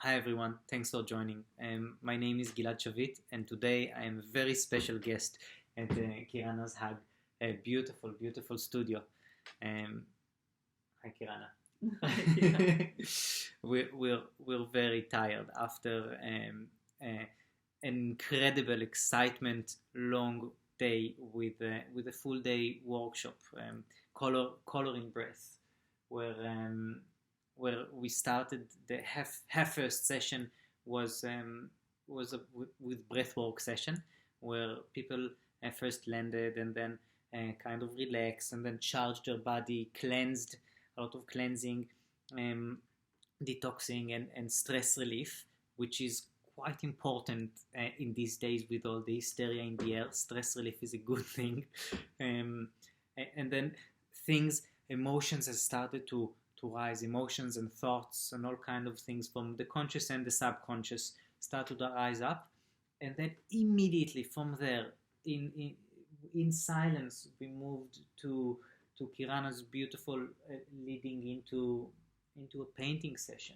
Hi everyone, thanks for joining. My name is Gilad Shavit, and today I am a very special guest at Kirana's Hug, a beautiful, beautiful studio. Um, Hi Yeah. Kirana. we're very tired after an incredible excitement, long day with a full day workshop, coloring breath, where where we started the half first session was with breathwork session where people first landed and then kind of relaxed and then charged their body, cleansed, a lot of cleansing, um, detoxing and stress relief, which is quite important in these days with all the hysteria in the air. Stress relief is a good thing. um, and then things, emotions have started to rise, emotions and thoughts and all kind of things from the conscious and the subconscious started to rise up, and then immediately from there, in in silence, we moved to Kirana's beautiful leading into a painting session.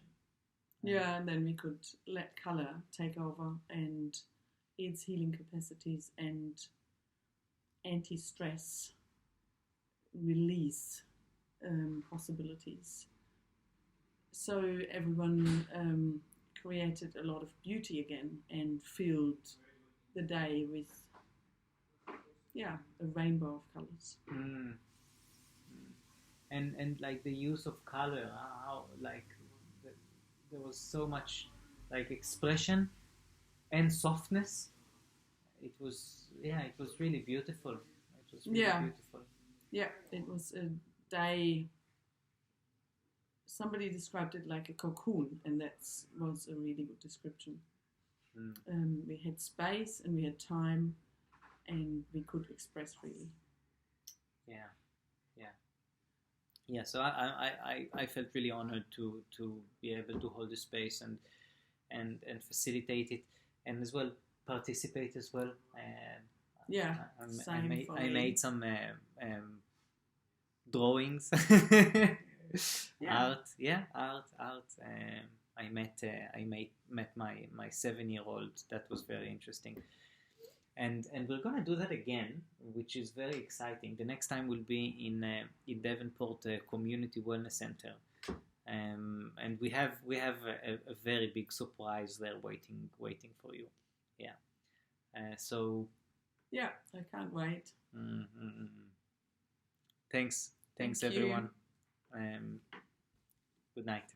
Yeah, and then we could let color take over and its healing capacities and anti-stress release possibilities. So everyone created a lot of beauty again and filled the day with, yeah, a rainbow of colors. Mm. And like the use of color, how like the, there was so much like expression and softness. It was, yeah, it was really beautiful. It was really Yeah, beautiful. yeah, it was a day. Somebody described it like a cocoon, and that was a really good description. We had space and we had time, and we could express freely. Yeah, yeah, yeah. So I felt really honored to be able to hold the space and facilitate it, and as well participate as well. And Yeah, I same made for I me. made some drawings, Yeah, art. Yeah, art. I met my 7-year-old. That was very interesting. And we're gonna do that again, which is very exciting. The next time will be in Devonport Community Wellness Center, and we have a very big surprise there waiting for you. Yeah. So yeah, I can't wait. mm, mm, mm. Thanks Thank you. everyone. Um, Good night.